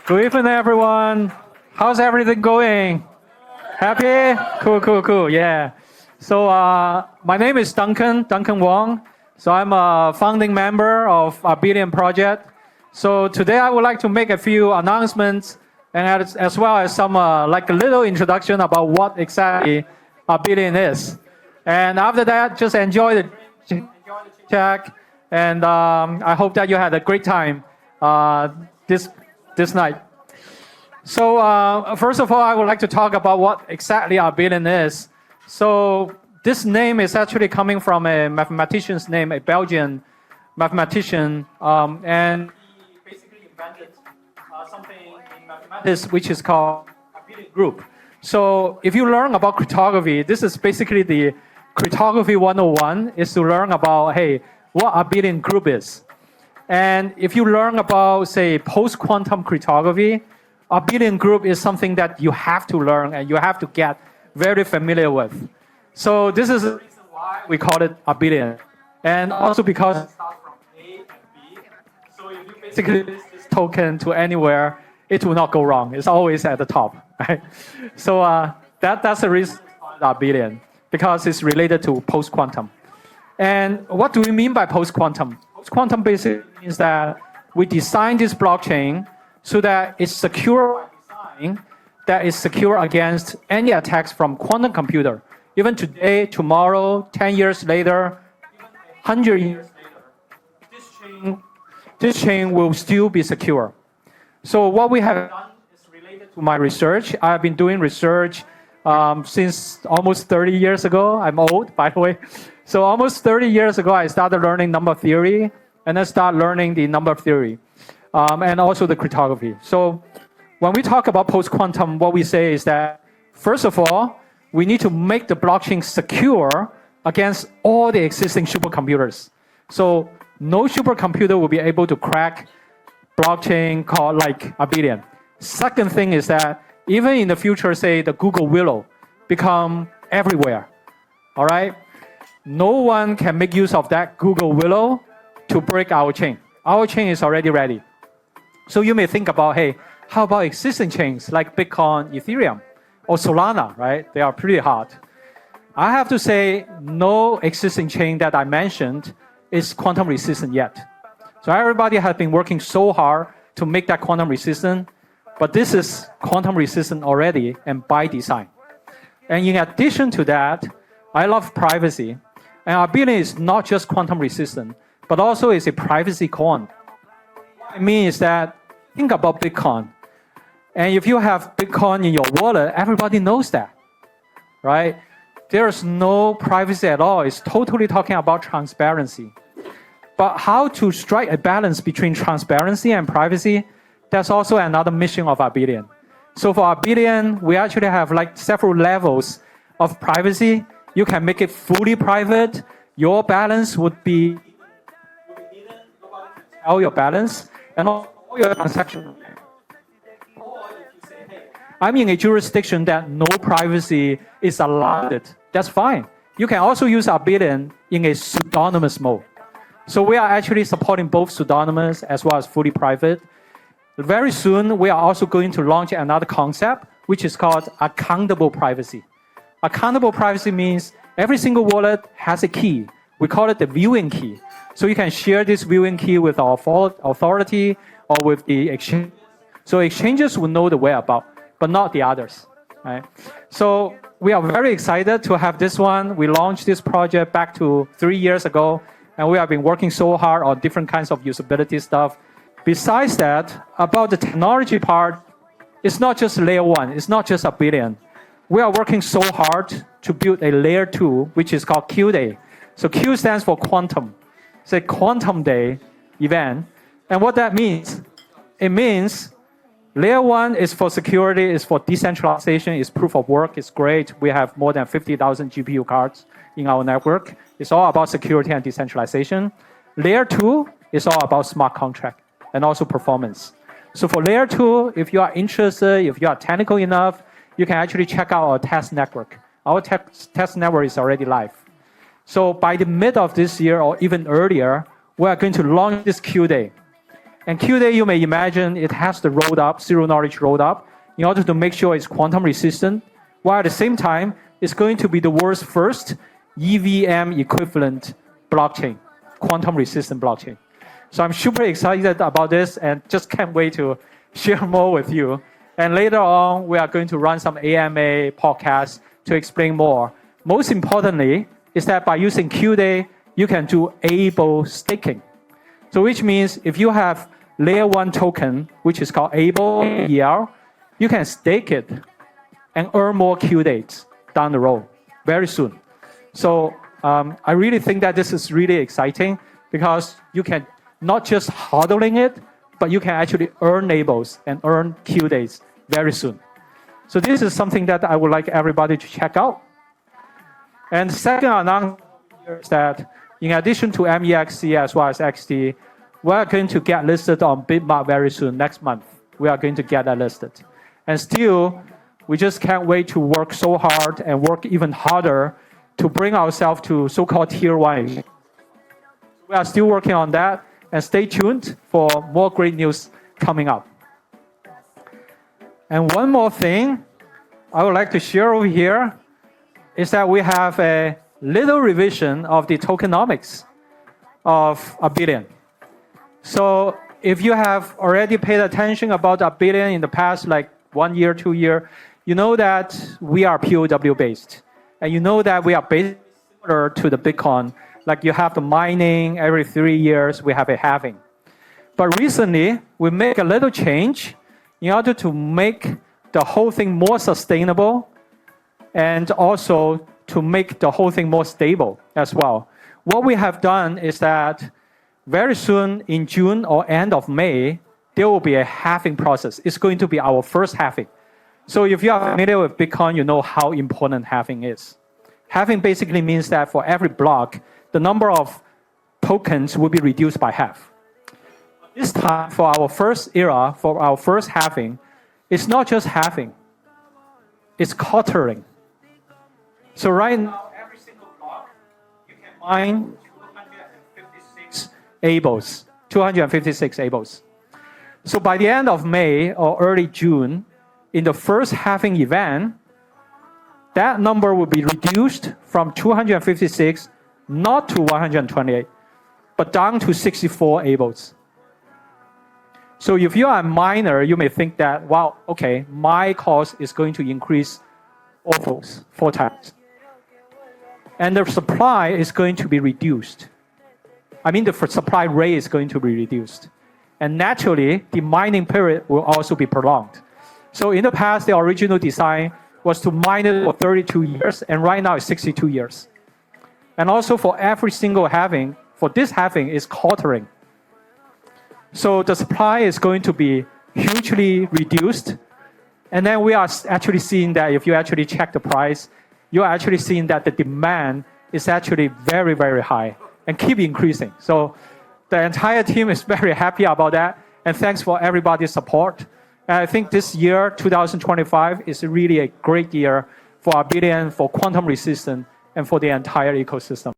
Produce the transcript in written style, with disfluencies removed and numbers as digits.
Good evening, everyone. How's everything going? Happy? Cool. Yeah. So my name is Duncan Wong. So I'm a founding member of Abelian project. So today I would like to make a few announcements and as well as some like a little introduction about what exactly Abelian is. And after that, just enjoy the chat. And I hope that you had a great time this night. So first of all, I would like to talk about what exactly Abelian is. So this name is actually coming from a mathematician's name, a Belgian mathematician, and he basically invented something in mathematics which is called Abelian group. So if you learn about cryptography, this is basically the cryptography 101 is to learn about, hey, what Abelian group is. And if you learn about, say, post-quantum cryptography, Abelian group is something that you have to learn and you have to get very familiar with. So this is the reason why we call it Abelian. And also because it starts from A and B. So if you basically list this token to anywhere, it will not go wrong. It's always at the top, right? So that's the reason it's called Abelian, because it's related to post-quantum. And what do we mean by post-quantum? Post-quantum basically means that we design this blockchain so that it's secure by design, that is secure against any attacks from quantum computer. Even today, tomorrow, 10 years later, even 100 years later, this chain will still be secure. So what we have done is related to my research. I've been doing research since almost 30 years ago. I'm old, by the way. So almost 30 years ago, I started learning number theory, and then started learning the number theory, and also the cryptography. So when we talk about post-quantum, what we say is that, first of all, we need to make the blockchain secure against all the existing supercomputers. So no supercomputer will be able to crack blockchain called like Abelian. Second thing is that even in the future, say the Google Willow become everywhere, all right? No one can make use of that Google Willow to break our chain. Our chain is already ready. So you may think about, hey, how about existing chains like Bitcoin, Ethereum, or Solana, right? They are pretty hard. I have to say, no existing chain that I mentioned is quantum resistant yet. So everybody has been working so hard to make that quantum resistant, but this is quantum resistant already and by design. And in addition to that, I love privacy. And Abelian is not just quantum resistant, but also is a privacy coin. What I mean is that, think about Bitcoin. And if you have Bitcoin in your wallet, everybody knows that, right? There's no privacy at all. It's totally talking about transparency. But how to strike a balance between transparency and privacy, that's also another mission of Abelian. So for Abelian, we actually have like several levels of privacy. You can make it fully private. Your balance would be hidden. Nobody can tell your balance. And all your transactions. Or if you say, hey, I'm in a jurisdiction that no privacy is allowed, that's fine. You can also use Abelian in a pseudonymous mode. So we are actually supporting both pseudonymous as well as fully private. Very soon, we are also going to launch another concept, which is called accountable privacy. Accountable privacy means every single wallet has a key. We call it the viewing key. So you can share this viewing key with our authority or with the exchange. So exchanges will know the whereabouts, but not the others, right? So we are very excited to have this one. We launched this project back to 3 years ago, and we have been working so hard on different kinds of usability stuff. Besides that, about the technology part, it's not just layer 1, it's not just Abelian. We are working so hard to build a layer 2, which is called QDay. So Q stands for quantum. It's a quantum day event. And what that means, it means layer 1 is for security, is for decentralization, is proof of work, it's great. We have more than 50,000 GPU cards in our network. It's all about security and decentralization. Layer 2 is all about smart contract and also performance. So for layer 2, if you are interested, if you are technical enough, you can actually check out our test network. Our test network is already live. So by the mid of this year or even earlier, we are going to launch this QDay. And QDay, you may imagine it has the rolled up, zero knowledge rolled up, in order to make sure it's quantum resistant, while at the same time, it's going to be the world's first EVM equivalent blockchain, quantum resistant blockchain. So I'm super excited about this and just can't wait to share more with you. And later on, we are going to run some AMA podcasts to explain more. Most importantly, is that by using QDay, you can do ABEL staking. So which means if you have layer 1 token, which is called ABEL, you can stake it and earn more QDays down the road very soon. So I really think that this is really exciting because you can not just hodling it, but you can actually earn ABELs and earn QDays very soon. So this is something that I would like everybody to check out. And second announcement is that in addition to MEXC as well as XD, we are going to get listed on Bitmark very soon, next month. We are going to get that listed. And still, we just can't wait to work so hard and work even harder to bring ourselves to so-called tier 1. We are still working on that, and stay tuned for more great news coming up. And one more thing I would like to share over here is that we have a little revision of the tokenomics of Abelian. So if you have already paid attention about Abelian in the past, like 1 year, 2 years, you know that we are POW based. And you know that we are basically similar to the Bitcoin. Like you have the mining every 3 years, we have a halving. But recently, we make a little change in order to make the whole thing more sustainable and also to make the whole thing more stable as well. What we have done is that very soon in June or end of May, there will be a halving process. It's going to be our first halving. So if you are familiar with Bitcoin, you know how important halving is. Halving basically means that for every block, the number of tokens will be reduced by half. This time, for our first era, for our first halving, it's not just halving, it's quartering. So right now, every single block, you can mine 256 ABELs, 256 ABELs. So by the end of May or early June, in the first halving event, that number will be reduced from 256, not to 128, but down to 64 ABELs. So if you are a miner, you may think that, wow, okay, my cost is going to increase almost 4 times. And the supply is going to be reduced. I mean, the supply rate is going to be reduced. And naturally, the mining period will also be prolonged. So in the past, the original design was to mine it for 32 years, and right now it's 62 years. And also for every single halving, for this halving is quartering. So the supply is going to be hugely reduced. And then we are actually seeing that if you actually check the price, you're actually seeing that the demand is actually very, very high and keep increasing. So the entire team is very happy about that. And thanks for everybody's support. And I think this year, 2025, is really a great year for Abelian, for quantum resistance, and for the entire ecosystem.